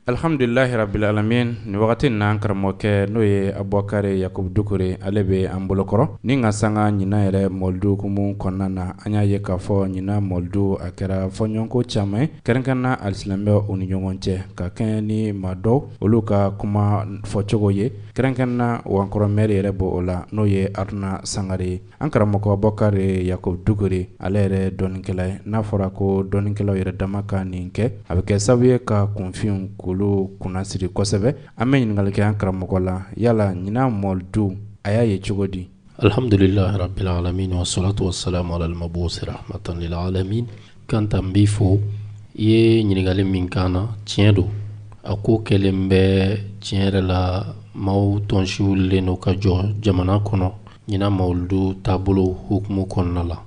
Alhamdulillahi rabbil alamin. Ni wagati na karamɔgɔkɛ n'o ye Cheick Yacouba Doucoure ale bɛ an bolokɔrɔ ni ka sanga ɲina yɛrɛ mɔlidu kumu kɔnɔna na an y'a ye k'a fɔ ɲina mɔlidu a kɛra fɔɲɔgɔnko caman ye kɛrɛnkɛrɛnna alisilamɛw u ni ɲɔgɔn cɛ ka kɛɲɛ ni maa dɔw olu ka kuma fɔcogo ye kɛrɛnkɛrɛnna wankɔrɔ maire yɛrɛ bɔ o la n'o ye Arouna Sankaré an karamɔgɔ Cheick Yacouba Doucoure ale yɛrɛ dɔnnikɛla ye n'a fɔra ko dɔnnikɛlaw yɛrɛ dama ka nin kɛ a bɛ kɛ sababu ye ka kunfiw olu kunna siri kosɛbɛ an bɛ ɲininkali kɛ an karamɔgɔ la yala ɲina mɔlidu a y'a ye cogo di. Alhamdulillahi rabbil alamin wa salatu wa salamu ala al-mabusi rahmatan lil alamin. Kan tan b'i fo i ye ɲininkali min kan na tiɲɛ don a ko kɛlen bɛ tiɲɛ yɛrɛ la maaw tɔnsi wulilen n'o ka jɔ jamana kɔnɔ ɲina mɔlidu taabolo hukumu kɔnɔna la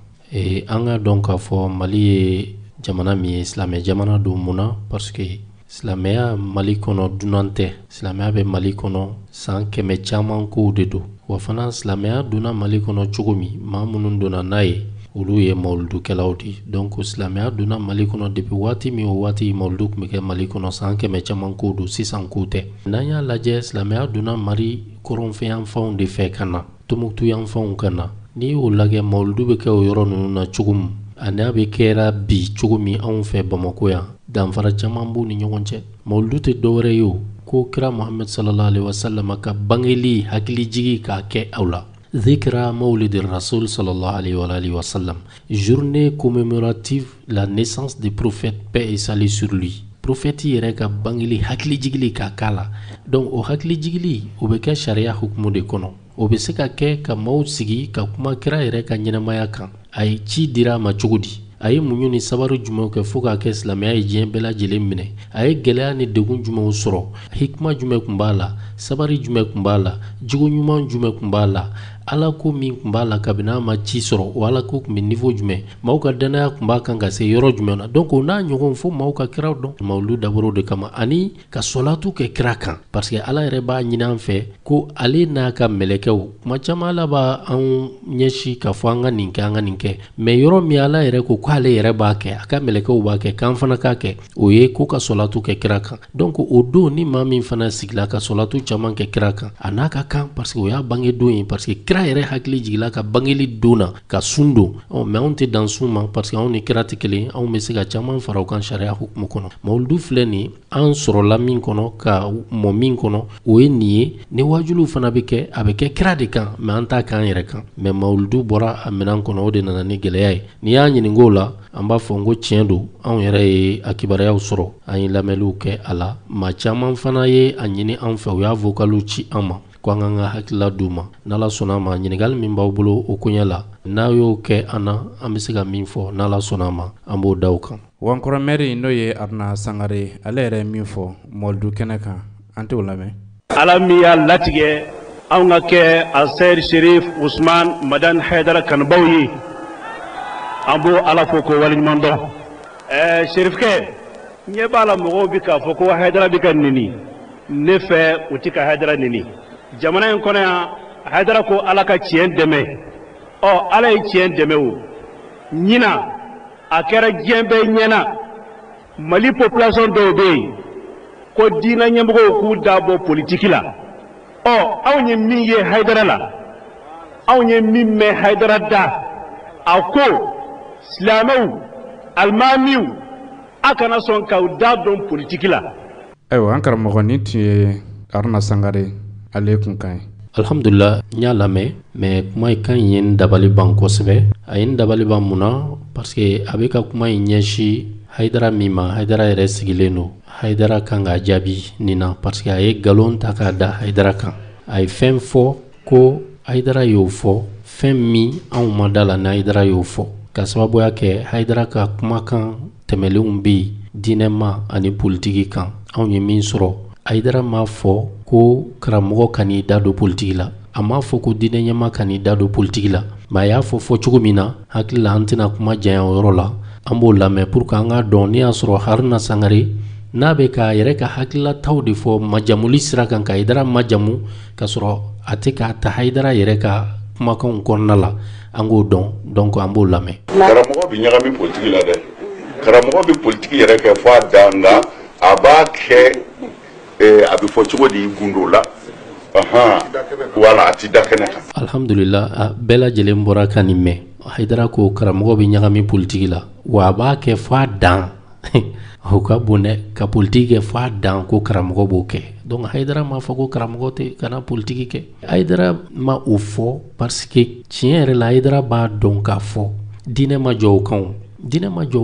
an ka dɔn k'a fɔ Mali ye jamana min ye silamɛ jamana don mun na parce que silamɛya Mali kɔnɔ dunan tɛ silamɛya bɛ Mali kɔnɔ san kɛmɛ caman kow de don wa fana silamɛya donna Mali kɔnɔ cogo min maa minnu donna n'a ye olu ye mawludukɛlaw di donc silamɛya donna Mali kɔnɔ depuis waati min o waati mawludu tun bɛ kɛ Mali kɔnɔ san kɛmɛ caman kow don sisan kow tɛ n'an y'a lajɛ silamɛya donna Mali kɔrɔnfɛyanfanw de fɛ ka na Tombouctou ka na n'i y'o lajɛ mawludu bɛ kɛ o yɔrɔ ninnu na cogo min ani a bɛ kɛra bi cogo min anw fɛ Bamako yan danfara caman b'u ni ɲɔgɔn cɛ mawludu tɛ dɔwɛrɛ ye o ko kira Muhammad sallallahu alaihi wasallam ka bangeli hakilijigi k'a kɛ aw la Zikra Mawlid Rasoul sallallahu alayhi wa sallam, journée commémorative la naissance du prophète, paix et salut sur lui. Prophète yɛrɛ ka bangeli hakilijigili k'a k'a la donc o hakilijigili o bɛ kɛ sariya hukumu de kɔnɔ o bɛ se ka kɛ ka maaw sigi ka kuma kira yɛrɛ ka ɲɛnamaya kan a ye ci dira a ma cogo di a ye muɲu ni sabari jumɛnw kɛ fo k'a kɛ silamɛya ye diɲɛ bɛɛ lajɛlen minɛ a ye gɛlɛya ni degun jumɛnw sɔrɔ hikima jumɛn tun b'a la sabari jumɛn tun b'a la jogo ɲuman jumɛn tun b'a la ala ko min tun b'a la kabini a ma ci sɔrɔ o ala ko tun bɛ niveau jumɛn maaw ka danaya tun b'a kan ka se yɔrɔ jumɛn na donc o n'a ɲɔgɔn fo maaw ka kiraw dɔn mawludu dabɔra o de kama ani ka sɔlatu kɛ kira kan parce que ala yɛrɛ b'a ɲini an fɛ ko ale n'a ka mɛlɛkɛw kuma caman ala b'a an ɲɛsi ka fɔ an ka nin kɛ an ka nin kɛ mais yɔrɔ min ala yɛrɛ ko k'ale yɛrɛ b'a kɛ a ka mɛlɛkɛw b'a kɛ k'an fana k'a kɛ o ye ko ka sɔlatu kɛ kira kan donc o don ni maa min fana sigila ka sɔlatu caman kɛ kira kan a n'a ka kan parce que o y'a bange don ye parce que kira yɛrɛ hakili jigila ka bangeli don na ka sun don mais anw tɛ dan sun ma parce que anw ni kira tɛ kelen anw bɛ se ka caman fara o kan sariya hukumu kɔnɔ mawludu filɛ nin an sɔrɔla min kɔnɔ ka mɔ min kɔnɔ o ye nin ye ni wajuliw fana bɛ kɛ a bɛ kɛ kira de kan mais an t'a k'an yɛrɛ kan mais mawludu bɔra a minɛn kɔnɔ o de nana ni gɛlɛya ye n'i y'a ɲininka o la an b'a fɔ n ko tiɲɛ don anw yɛrɛ ye a kibaruyaw sɔrɔ an ye lamɛnliw kɛ a la maa caman fana ye a ɲini an fɛ u y'a vocaliw ci an ma ko an ka hakilila d'u ma n'ala sɔnna ma ɲininkali min b'aw bolo o koɲɛ la n'a y'o kɛ an na an bɛ se ka min fɔ n'ala sɔnna ma an b'o da o kan wankɔrɔ maire n'o ye Arouna Sankaré ale yɛrɛ min fɔ mɔlidu kɛnɛ kan an t'o lamɛn ala min y'a latigɛ anw ka kɛ Alseyid Sherif Usman Madan Haidara kanubaw ye an b'o ala fo ko waleɲuman dɔn Sherifkɛ ɲɛ b'a la mɔgɔw bi k'a fɔ ko Haidara bi ka nini ne fɛ u ti ka Haidara nini jamana in kɔnɔ yan Haidara ko ala ka tiɲɛ dɛmɛ ala ye tiɲɛ dɛmɛ o ɲina a kɛra diɲɛ bɛɛ ɲɛna Mali population dɔw bɛ yen ko diinɛ ɲɛmɔgɔw k'u dabɔ politiki la anw ye min ye Haidara la anw ye min mɛn Haidara da a ko silamɛw alimamiw a kana sɔn k'aw da dɔn politiki la ayiwa an karamɔgɔ nin tun ye Arouna Sankaré ale kunkan ye alhamdulillah n y'a lamɛn mais kuma in kan ye n dabali ban kosɛbɛ a ye n dabali ban mun na parce que a bɛ ka kuma in ɲɛsi Haidara min ma Haidara yɛrɛ sigilen don Haidara kan k'a jaabi nin na parce que a ye nkalon ta k'a da Haidara kan a ye fɛn fɔ ko Haidara y'o fɔ fɛn min anw ma da la ni Haidara y'o fɔ ka sababuya kɛ Haidara ka kumakan tɛmɛlenw bɛ yen diinɛma ani politiki kan anw ye min sɔrɔ Haidara m'a fɔ ko karamɔgɔ ka n'i da don politiki la a m'a fɔ ko diinɛ ɲɛma ka n'i da don politiki la mais a y'a fɔ cogo min na hakili la an tɛna kuma janya o yɔrɔ la an b'o lamɛn pour que an k'a dɔn n'i y'a sɔrɔ Arouna Sankaré n'a bɛ k'a yɛrɛ ka hakililataw de fɔ majamuli sira kan ka Haidara majamu ka sɔrɔ a tɛ k'a ta Haidara yɛrɛ ka kumakanw kɔnɔna la an k'o dɔn donc an b'o lamɛn karamɔgɔ bɛ ɲagami politiki la dɛ karamɔgɔ bɛ politiki yɛrɛ kɛ fɔ a dan nka a abake abi fo cogo di gundola wala ati dakeneka alhamdulillah bela jelen bora kanime haidara ko karamogo bi nyagami politique la wa ba ke fa dan o ka bonne ka politique fa dan ko karamogo bo ke donc haidara ma fa ko karamogo te kana politique ke haidara ma o fo parce que tiere la haidara ba don ka fo dine ma jow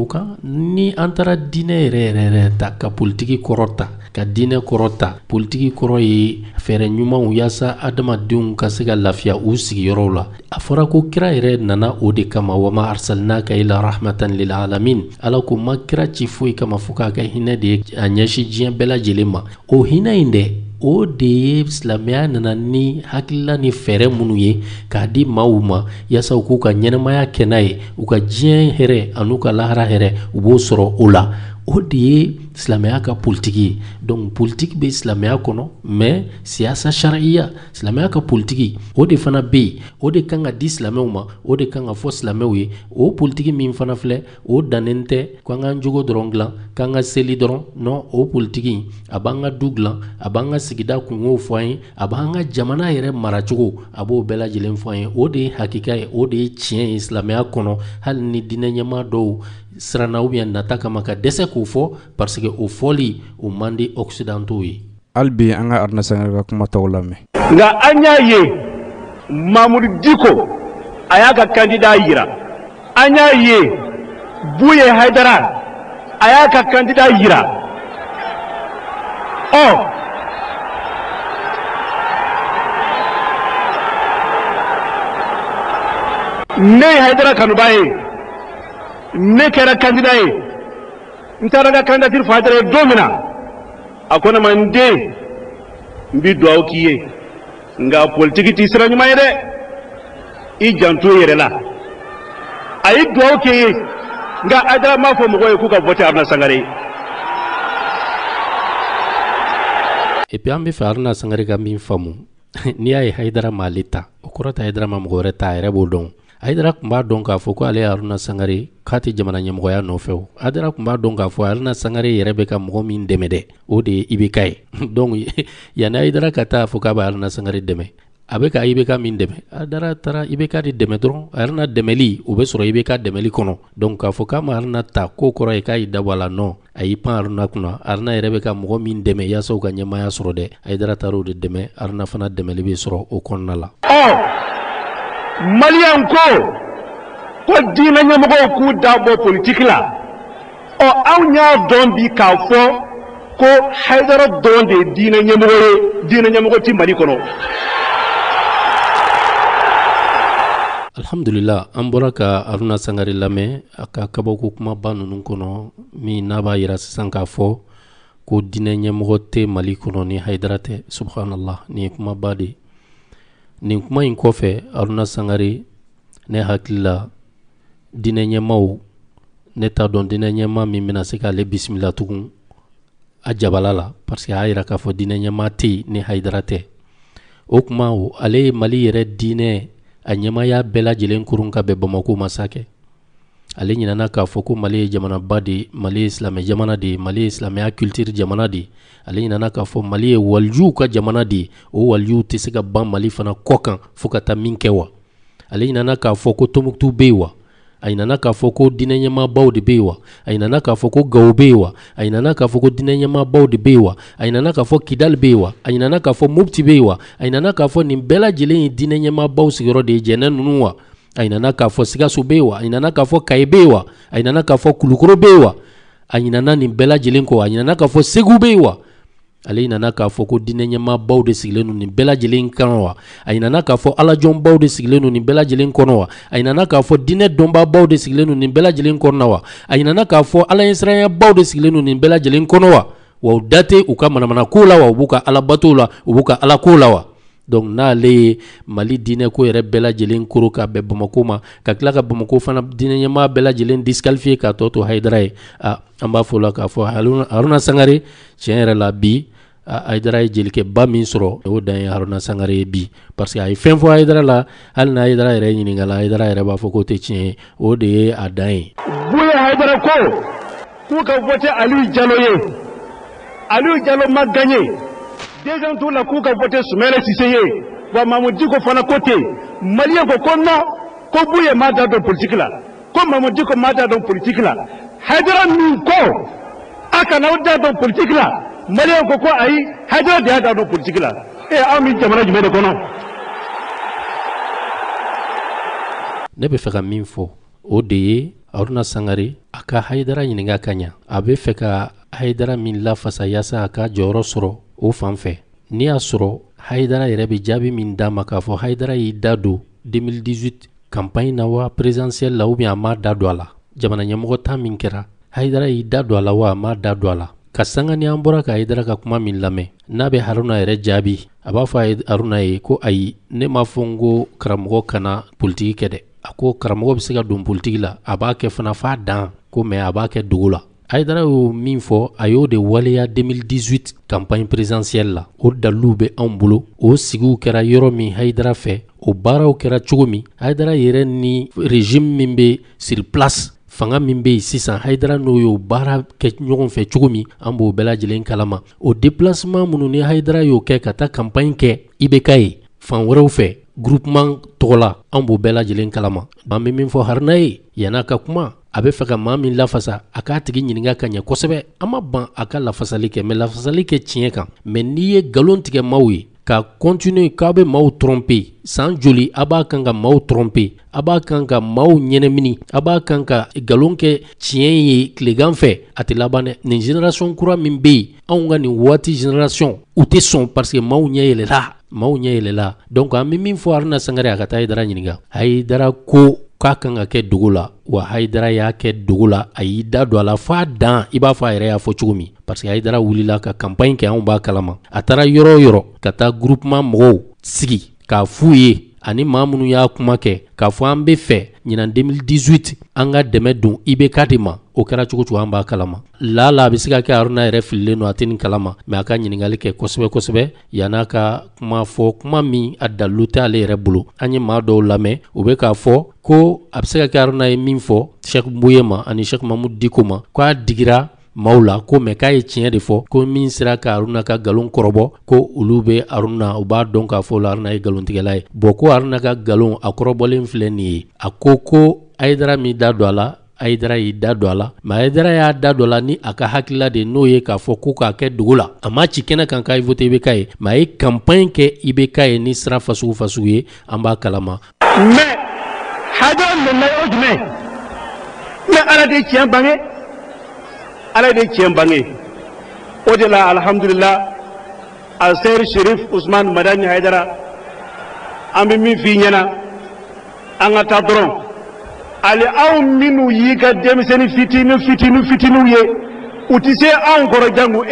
kan ni antara dine re ta ka politique korota ka dine korota politique koro ye fere ɲumanw yasa adamadenw ka se ka lafiya u sigiyɔrɔw la a fɔra ko kira yɛrɛ nana o de kama wa ma arsalnaka ila rahmatan lil alamin ala ko ma kira ci foyi kama fo k'a kɛ hinɛ de ye a ɲɛsi diɲɛ bɛɛ lajɛlen ma o hinɛ in dɛ o de ye silamɛya nana ni hakilila ni fɛɛrɛ minnu ye k'a di maaw ma yasa u k'u ka ɲɛnɛmaya kɛ n'a ye u ka diɲɛ hɛrɛ an'u ka lahara hɛrɛ u b'o sɔrɔ o la o de ye silamɛya ka politique ye donc politique bɛ silamɛya kɔnɔ mais siyasa shar'iya silamɛya ka politique o de fana bɛ yen o de kan ka di silamɛw ma o de kan ka fɔ silamɛw ye o politique min fana filɛ o dannen tɛ k'an ka jogo dɔrɔn dilan k'an ka seli dɔrɔn non o politique a b'an ka du dilan a b'an ka sigida kungow fɔ an ye a b'an ka jamana yɛrɛ maracogo a b'o bɛɛ lajɛlen fɔ an ye o de ye hakika ye o de ye tiɲɛ ye silamɛya kɔnɔ hali ni diinɛ ɲɛmaa dɔw siranna ou bien nata kama ka dɛsɛ k'o fɔ parce que o fɔli o man di occidentaux ye albi an ka Arouna Sankaré ka kuma tɔw lamɛn nga an y'a ye Mamudu Diko a y'a ka candidat yira an y'a ye Buye Haidara a y'a ka candidat yira ne Haidara kanuba ye ne kɛra candidat ye n taara ka candidature fɔ Haidara ye don min na a ko ne ma n den n bi dugawu k'i ye nka politique t'i sira ɲuman ye dɛ i janto i yɛrɛ la a ye dugawu k'i ye nka Haidara m'a fɔ mɔgɔw ye k'u ka voter Arouna Sankaré et puis an bɛ fɛ Arouna Sankaré ka min faamu n'i y'a ye Haidara m'ale ta o kɔrɔ tɛ Haidara ma mɔgɔ wɛrɛ ta a yɛrɛ b'o dɔn Haidara tun b'a dɔn k'a fɔ ko ale ye Arouna Sankaré k'a tɛ jamana ɲɛmɔgɔya nɔfɛ o Haidara tun b'a dɔn k'a fɔ Arouna Sankaré yɛrɛ bɛ ka mɔgɔ min dɛmɛ dɛ o de ye IBK ye donc yanni Haidara ka taa fɔ k'a bɛ Arouna Sankaré dɛmɛ a bɛ ka IBK min dɛmɛ Haidara taara IBK de dɛmɛ dɔrɔn Arouna dɛmɛli o bɛ sɔrɔ IBK dɛmɛli kɔnɔ donc k'a fɔ k'a ma Arouna ta k'o kɔrɔ ye k'a y'i dabɔ a la non a y'i pan Arouna kunna Arouna yɛrɛ bɛ ka mɔgɔ min dɛmɛ yaasa u ka ɲɛmaya sɔrɔ dɛ Haidara taara o de dɛmɛ Arouna fana dɛmɛli bɛ sɔrɔ o kɔnɔna la Malien ko diinɛ ɲɛmɔgɔw k'u dabɔ politique la anw y'a dɔn bi k'a fɔ ko Haidara dɔrɔn de ye diinɛ ɲɛmɔgɔ ye diinɛ ɲɛmɔgɔ ti Mali kɔnɔ alhamdulillah an bɔra ka Arouna Sankaré lamɛn a ka kabako kumaba ninnu kɔnɔ min n'a b'a yira sisan k'a fɔ ko diinɛ ɲɛmɔgɔ tɛ Mali kɔnɔ ni Haidara tɛ subhanallah nin ye kumaba de nin kuma in kɔfɛ Arouna Sankaré ne hakili la diinɛ ɲɛmaaw ne t'a dɔn diinɛ ɲɛmaa min bɛna se k'ale bisimila tugun a jabala la parce que a y'a yira k'a fɔ diinɛ ɲɛmaa tɛ yen ni Haidara tɛ o kuma ale ye Mali yɛrɛ diinɛ a ɲɛmaaya bɛɛ lajɛlen kurun ka bɛn Bamako ma sa kɛ ale ɲinana k'a fɔ ko Mali ye jamanaba de ye Mali ye silamɛ jamana de ye Mali ye silamɛya culture jamana de ye ale ɲinana k'a fɔ Mali ye walijuw ka jamana de ye o walijuw tɛ se ka ban Mali fana kɔ kan fo ka taa min kɛ wa ale ɲinana k'a fɔ ko Tombouctou bɛ yen wa a ɲinana k'a fɔ ko diinɛ ɲɛmaabaw de bɛ yen wa a ɲinana k'a fɔ ko Gawo bɛ yen wa a ɲinana k'a fɔ ko diinɛ ɲɛmaabaw de bɛ yen wa a ɲinana k'a fɔ Kidal bɛ yen wa a ɲinana k'a fɔ Mopti bɛ yen wa a ɲinana k'a fɔ nin bɛɛ lajɛlen ye diinɛ ɲɛmaabaw sigiyɔrɔ de ye jɛnɛ ninnu wa a ɲinana k'a fɔ Sikaso bɛ yen wa a ɲinana k'a fɔ Kayi bɛ yen wa a ɲinana k'a fɔ Kulukoro bɛ yen wa a ɲinana nin bɛɛ lajɛlen kɔ a ɲinana k'a fɔ Segu bɛ yen wa ale nana k'a fɔ ko diinɛ ɲɛmaabaw de sigilen don nin bɛɛ lajɛlen kɔnɔ wa a nana k'a fɔ alajɔnbaw de sigilen don nin bɛɛ lajɛlen kɔnɔ wa a nana k'a fɔ diinɛ dɔnbaabaw de sigilen don nin bɛɛ lajɛlen kɔnɔ wa a nana k'a fɔ alaɲɛsiranyabaw de sigilen don nin bɛɛ lajɛlen kɔnɔ wa u da tɛ u ka manamanakow la wa u b'u ka alabatow la u b'u ka alakow la wa donc n'ale ye Mali diinɛ ko yɛrɛ bɛɛ lajɛlen koro ka bɛn Bamako ma ka tila ka Bamako fana diinɛ ɲɛmaa bɛɛ lajɛlen disqualifier k'a tɔ to Haidara ye an b'a fɔ la k'a fɔ Arouna Sankaré tiɲɛ yɛrɛ la bi Haidara ye jelikɛba min sɔrɔ o dan ye Arouna Sankaré ye bi parce que a ye fɛn fɔ Haidara la hali na Haidara yɛrɛ ɲininka la Haidara yɛrɛ b'a fɔ k'o tɛ tiɲɛ ye o de ye a dan ye Buye Haidara ko k'u ka voter Aliyu Jalo ye Aliou Diallo ma gagné deuxième tour la Cour a voté Soumaïla Cissé wa Mamadou Diko fana côté malien ko non ko bouye mada do politique là ko Mamadou Diko mada do politique là Haidara min ko aka na da do politique là malien ko ayi Haidara da do politique là e ami jamana jumé ko non ne be feka min fo o de ye Arouna Sankaré aka Haidara ɲininga kanya abe feka Haidara min la fasa yasa aka jɔyɔrɔ sɔrɔ o fanfɛ ni y'a sɔrɔ Haidara yɛrɛ be jaabi min d'a ma k'a fɔ Haidara y'i da don 2018 campagne na wa présidentielle la ou bien a ma da don a la jamana ɲɛmɔgɔ ta min kɛra Haidara y'i da don a la wa a ma da don a la ka sanga ni an bɔra ka Haidara ka kuma min lamɛn n'a be Haruna yɛrɛ jaabi a b'a fɔ Haruna ye ko ayi ne ma fɔ n ko karamɔgɔ kana politiki kɛ dɛ a ko karamɔgɔ be se ka don politiki la a b'a kɛ fana f'a dan ko mais a b'a kɛ dogo la Haidara y'o min fɔ a y'o de waleya 2018 campagne présidentielle la o dalilu be anw bolo o sigiw kɛra yɔrɔ min Haidara fɛ o baaraw kɛra cogo min Haidara yɛrɛ ni régime min be sur place fanga min be sisan Haidara n'o y'o baara kɛ ɲɔgɔn fɛ cogo min an b'o bɛɛ lajɛlen kalama o déplacement minnu ni Haidara y'o kɛ ka taa campagne kɛ IBK ye fan wɛrɛw fɛ groupement tɔgɔ la an b'o bɛɛ lajɛlen kalama an be min fɔ Haruna ye yan'a ka kuma a be fɛ ka maa min lafasa a k'a tigi ɲininga ka ɲɛ kosɛbɛ an ma ban a ka lafasali kɛ mais lafasali kɛ tiɲɛ kan mais n'i ye galon tigɛ maaw ye ka continuer k'aw be maaw tromper san joli a b'a kan ka maaw tromper a b'a kan ka maaw ɲɛnɛmini a b'a kan ka galon kɛ tiɲɛ ye tilegan fɛ a tɛ laban dɛ nin génération kura min be yen anw ka nin waati génération u tɛ sɔn parce que maaw ɲɛ yɛlɛla donc an be min fɔ Arouna Sankaré a ka taa Haidara ɲininga Haidara ko k'a kan ka kɛ dogo la wa Haidara y'a kɛ dogo la a y'i da don a la f'a dan i b'a fɔ a yɛrɛ y'a fɔ cogo min parce que Haidara wulila ka campagne kɛ anw b'a kalama a taara yɔrɔ o yɔrɔ ka taa groupement mɔgɔw sigi k'a f'u ye ani maa minnu y'a kuma kɛ k'a fɔ an be fɛ ɲinan 2018 an ka dɛmɛ don IBK de ma o kɛra cogo cogo an b'a kalama lala a be se ka kɛ Haruna yɛrɛ fililen no a tɛ nin kalama mais a ka ɲiningali kɛ kosɛbɛ kosɛbɛ yan'a ka kuma fɔ kuma min a dalilu tɛ ale yɛrɛ bolo an ye maa dɔw lamɛn u be k'a fɔ ko a be se ka kɛ Haruna ye min fɔ Cheick ma ani Cheick Diko ma k'a digira maaw la ko mais k'a ye tiɲɛ de fɔ ko min sera ka Haruna ka galon kɔrɔbɔ ko olu be Haruna u b'a dɔn k'a fɔ la Haruna ye galontigɛla ye bon ko Haruna ka galon a kɔrɔbɔlen filɛ nin ye a ko Haidara min da don a la Haidara y'i da don a la mais Haidara y'a da don a la ni a ka hakilila de n'o ye k'a fɔ ko k'a kɛ dogo la a ma ci kɛnɛ kan k'a vote IBK ye mais a ye campagne kɛ IBK ye ni sira fasugu ye an b'a kalama mais Haidara nana o jumɛn mais Ala de tiɲɛ bange Ala de tiɲɛ bange o de la alhamdulillah Alser Sherif Ousmane Madani Haidara an bɛ min f'i ɲɛna an ka taa dɔrɔn ali aw minnu y'i ka denmisɛnnin fitinin ye u tɛ se anw kɔrɔ jango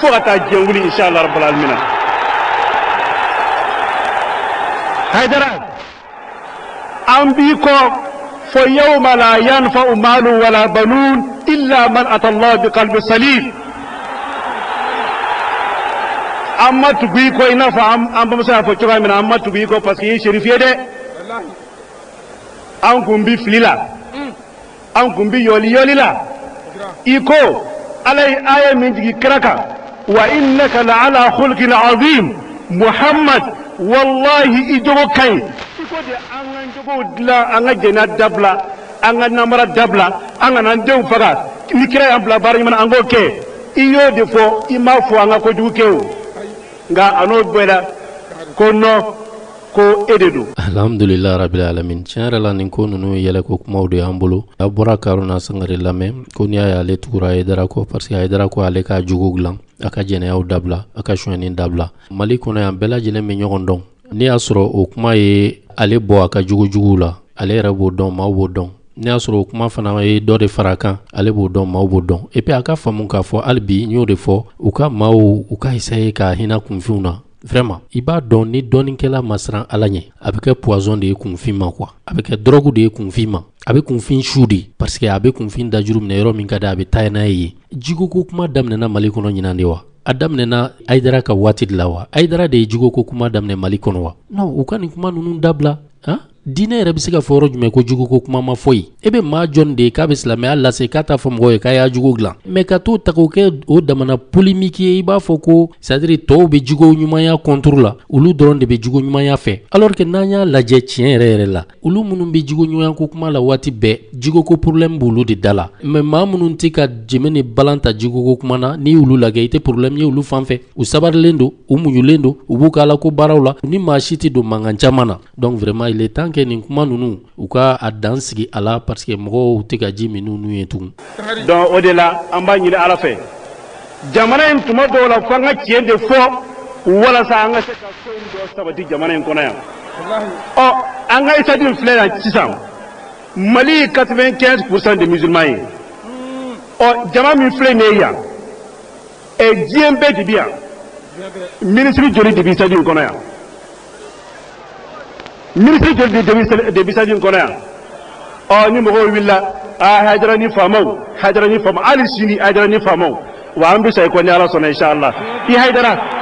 fo ka taa diɲɛ wuli inshallah rabbal alamin Haidara an b'i kɔ fo yawma la yanfa'u malun wala banun illa man ata Allah biqalbin salim an ma tugu i kɔ i n'a fɔ an bamuso y'a fɔ cogoya min na an ma tugu i kɔ parce que i ye shérif ye dɛ an kun bi fili la an kun bi yɔli la i ko Ala ye aya min jigi kira kan wa innaka la ala khulqin azim Muhammad wallahi i jogo kaɲi i ko de an ka jogow dilan an ka jɛnɛ dabila an ka namara dabila an kana an denw faga ni kira y'an bila baara ɲuman na an k'o kɛ i y'o de fɔ i m'a fɔ an ka kojugu kɛ o nka a n'o bɛɛ la ko nɔ ko e de don. Alhamdulillah rabbil alamin tiɲɛ yɛrɛ la nin ko ninnu yɛlɛ ko kumaw de y'an bolo a bɔra ka Arouna Sankaré lamɛn ko n'i y'a ye ale tugura Haidara kɔ parce que Haidara ko ale ka jogo dilan a ka jɛnɛyaw dabila a ka sonyani dabila Mali kɔnɔ yan bɛɛ lajɛlen bɛ ɲɔgɔn dɔn n'i y'a sɔrɔ o kuma ye ale bɔ a ka jogojuguw la ale yɛrɛ b'o dɔn maaw b'o dɔn n'i y'a sɔrɔ o kuma fana ye dɔ de fara kan ale b'o dɔn maaw b'o dɔn et puis a ka faamu k'a fɔ hali bi n y'o de fɔ u ka maaw u ka essayer ka hinɛ kunfinw na vraiment i b'a dɔn ni dɔɔninkɛla ma siran Ala ɲɛ a bɛ kɛ poison de ye kunfin ma quoi a bɛ kɛ drogue de ye kunfin ma a bɛ kunfin su de parce que a bɛ kunfin dajuru minɛ yɔrɔ min ka di a bɛ taa n'a ye jiko ko kuma daminɛna Mali kɔnɔ ɲinan de wa a daminɛna Haidara ka waati de la wa Haidara de ye jiko ko kuma daminɛ Mali kɔnɔ wa non u ka nin kuma ninnu dabila diinɛ yɛrɛ bɛ se ka fɔ yɔrɔ jumɛn ko jugu ko kuma ma fɔ yen e bɛ maa jɔn de ye k'a bɛ silamɛya lase k'a t'a fɔ mɔgɔ ye k'a y'a jugu dilan mais ka t'o ta k'o kɛ o damana polémique ye i b'a fɔ ko c'est-à-dire tɔw bɛ jugu ɲumanya contre la olu dɔrɔn de bɛ jugu ɲumanya fɛ alors que n'an y'a lajɛ tiɲɛ yɛrɛ yɛrɛ la olu minnu bɛ jugu ɲumanya ko kuma la waati bɛɛ jugu ko problème b'olu de da la mais maa minnu tɛ ka jɛmɛ ni balan ta jugu ko kuma na n'i y'olu lajɛ i tɛ problème ye olu fan fɛ u sabarilen don u muɲulen don u b'u ka ala ko baaraw la ni maa si tɛ don mankan caman na donc vraiment il est temps que nin kuma ninnu u ka a dan sigi a la parce que mɔgɔw tɛ ka ji min n'u ye tugun donc o de la an b'a ɲini ala fɛ jamana in tuma dɔw la fo an ka tiɲɛ de fɔ walasa an ka se ka ko in dɔ sabati jamana in kɔnɔ yan ɔ an ka isadi filɛ yan sisan Mali ye 95% de musulmans ye ɔ jama min filɛ nin ye yan diɲɛ bɛɛ de bi yan ministre joli de bi isadi in kɔnɔ yan ministre joli de bi isadi in kɔnɔ yan ɔ ni mɔgɔw wulila hajara ni faamaw hali sini hajara ni faamaw wa an bɛ sa i kɔ ni ala sɔnna inshallah i haidara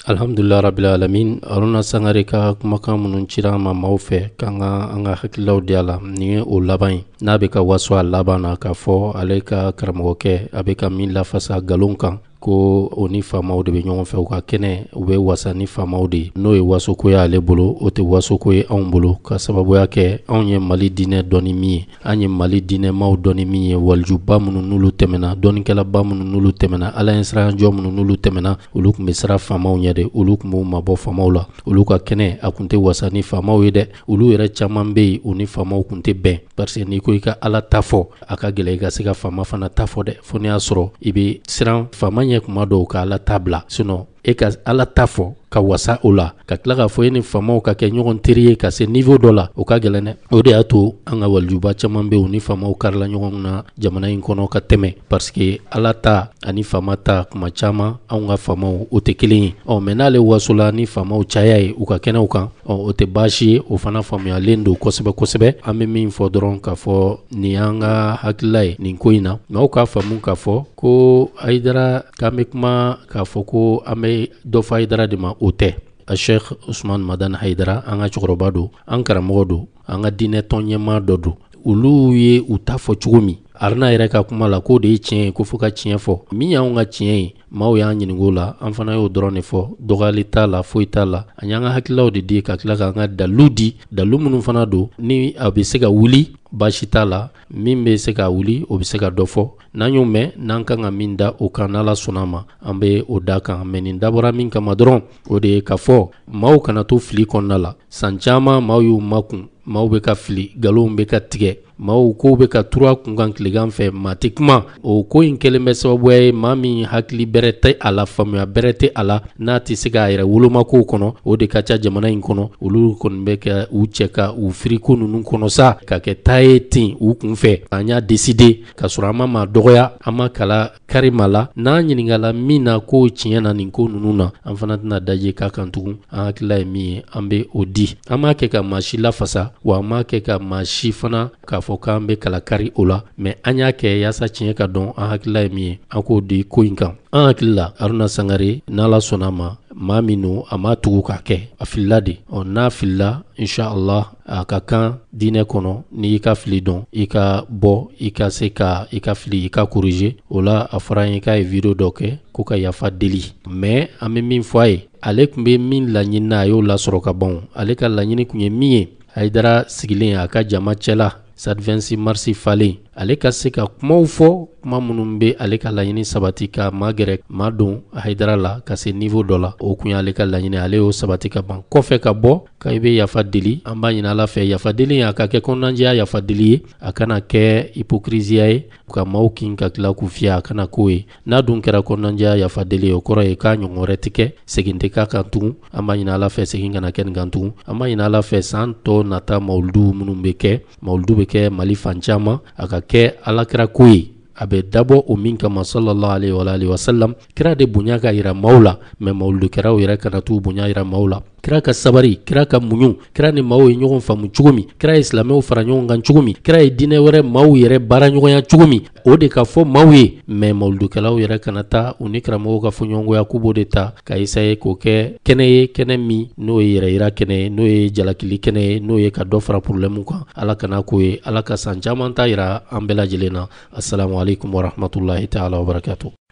alhamdulillah rabbil alamin Arouna Sankaré ka kumakan minnu cira ma maaw fɛ k'an ka an ka hakililaw di a la nin ye o laban ye n'a bɛ ka waso a laban na k'a fɔ ale ka karamɔgɔkɛ a bɛ ka min lafasa galon kan ko o ni faamaw de bɛ ɲɔgɔn fɛ u ka kɛnɛ u bɛ wasa ni faamaw de ye n'o ye wasoko ye ale bolo o tɛ wasoko ye anw bolo ka sababuya kɛ anw ye Mali diinɛ dɔnni min ye an ye Mali diinɛmaw dɔnni min ye walijuba minnu n'olu tɛmɛna dɔnnikɛlaba minnu n'olu tɛmɛna ala ɲɛ siranjɔ minnu n'olu tɛmɛna olu tun bɛ siran faamaw ɲɛ de olu tun b'u mabɔ faamaw la olu ka kɛnɛ a tun tɛ wasa ni faamaw ye dɛ olu yɛrɛ caman bɛ yen u ni faamaw tun tɛ bɛn parce que n'i ko i ka ala ta fɔ a ka gɛlɛn i ka se ka faama fana ta fɔ dɛ fo n'i y'a sɔrɔ i bɛ siran faama ɲɛ kuma dɔw ka ala ta bila sinon e ka ala ta fɔ ka wasa o la ka tila k'a fɔ e ni faamaw ka kɛ ɲɔgɔn teri ye ka se niveau dɔ la o ka gɛlɛn dɛ o de y'a to an ka walijuba caman bɛ yen u ni faamaw karila ɲɔgɔn na jamana in kɔnɔ ka tɛmɛ parce que ala ta ani faama ta kuma caman anw ka faamaw o tɛ kelen ye mais n'ale wasola ni faamaw caya ye u ka kɛnɛw kan o tɛ baasi ye o fana faamuyalen don kosɛbɛ kosɛbɛ an bɛ min fɔ dɔrɔn k'a fɔ nin y'an ka hakilila ye nin ko in na maaw k'a faamu k'a fɔ ko Haidara k'an bɛ kuma k'a fɔ ko an bɛ dɔ fɔ Haidara de ma o tɛ a Cheick Ousmane Madani Haidara an ka cɛkɔrɔba don an karamɔgɔ don an ka diinɛ tɔn ɲɛmaa dɔ don olu ye u ta fɔ cogo min Arouna yɛrɛ ka kuma la k'o de ye tiɲɛ ye ko fo ka tiɲɛ fɔ min y'anw ka tiɲɛ ye maaw y'an ɲininko la an fana y'o dɔrɔn de fɔ dɔgɔyali t'a la foyi t'a la an y'an ka hakililaw de di ka tila k'an ka dalilu di dalilu minnu fana don ni a bɛ se ka wuli baasi t'a la min bɛ se ka wuli o bɛ se ka dɔ fɔ n'an y'o mɛn n'an kan ka min da o kan n'ala sɔnna ma an bɛ o da kan mais nin dabɔra min kama dɔrɔn o de ye ka fɔ maaw kana to fili kɔnɔna la san caman maaw y'u makun maaw bɛ ka fili nkalonw bɛ ka tigɛ maaw kow bɛ ka turu a kun kan tilegan fɛ maa tɛ kuma o ko in kɛlen bɛ sababuya ye maa min hakili bɛrɛ tɛ a la faamuya bɛrɛ tɛ a la n'a tɛ se k'a yɛrɛ wolomakow kɔnɔ o de ka ca jamana in kɔnɔ olu kɔni bɛ ka u cɛ ka u firiko ninnu kɔnɔ sa ka kɛ taa ye ten u kun fɛ an y'a décider ka sɔrɔ an ma maa dɔgɔya an ma kala kari ma la n'an ɲininkala min na ko tiɲɛ na nin ko ninnu na an fana tɛna daje k'a kan tugun an hakilila ye min ye an bɛ o di an m'a kɛ ka maa si lafasa wa an m'a kɛ ka maa si fana k'a fɔ k'an bɛ kala kari o la mais an y'a kɛ yaasa tiɲɛ ka dɔn an hakilila ye min ye an k'o di ko in kan an hakilila Arouna Sankaré n'ala sɔnna ma maa min don a ma tugu k'a kɛ a filila de n'a filila inshallah a ka kan diinɛ kɔnɔ n'i y'i ka fili dɔn i ka bɔ i ka se ka i ka fili i ka corriger o la a fɔra an ye k'a ye video dɔ kɛ ko ka yafa deli mais an bɛ min fɔ a ye ale tun bɛ min laɲini na a y'o lasɔrɔ ka ban ale ka laɲini tun ye min ye Haidara sigilen a ka jama cɛla cette 26 mars falen ale ka se ka kumaw fɔ kuma minnu bɛ ale ka laɲini sabati ka magɛrɛ maa don Haidara la ka se niveau dɔ la o kun y'ale ka laɲini ale y'o sabati ka ban kɔfɛ ka bɔ ka i bɛ yafa deli an b'a ɲini ala fɛ yafa deli a ka kɛ kɔnɔnajɛya yafa deli ye a kana kɛ hypocrisia ye ka maaw kin ka tila k'u fiyɛ a kana k'o ye n'a dun kɛra kɔnɔnajɛya yafa deli ye o kɔrɔ ye k'a ɲɔgɔn wɛrɛ tɛ kɛ segin tɛ k'a kan tugun an b'a ɲini ala fɛ segin kana kɛ nin kan tugun an b'a ɲini ala fɛ san tɔ nata mawuludu minnu bɛ kɛ mawuludu bɛ kɛ Mali fan caman a ka kɛ alakira ko ye a bɛ dabɔ o min kama sallallahu alaihi wa sallam kira de bonya ka yira maaw la mais mawuludukɛlaw yɛrɛ kana t'u bonya yira maaw la kira ka sabari, kira ka muɲu, kira ni maaw ye ɲɔgɔn faamu cogo min, kira ye silamɛw fara ɲɔgɔn kan cogo min, kira ye diinɛ wɛrɛ maaw yɛrɛ baara ɲɔgɔnya cogo min, o de ka fɔ maaw ye. Mais mawuludukɛlaw yɛrɛ kana taa u ni karamɔgɔw ka fɔɲɔgɔngoya k'u b'o de ta ka essayer k'o kɛ kɛnɛ ye, kɛnɛ min n'o ye yɛrɛ yira kɛnɛ ye, n'o ye jalakili kɛnɛ ye, n'o ye ka dɔ fara problème kan. Ala kana k'o ye. Ala ka san caman ta yira an bɛɛ lajɛlen na. Assalamu alaikum wa rahmatullahi ta'ala wa barakatuh.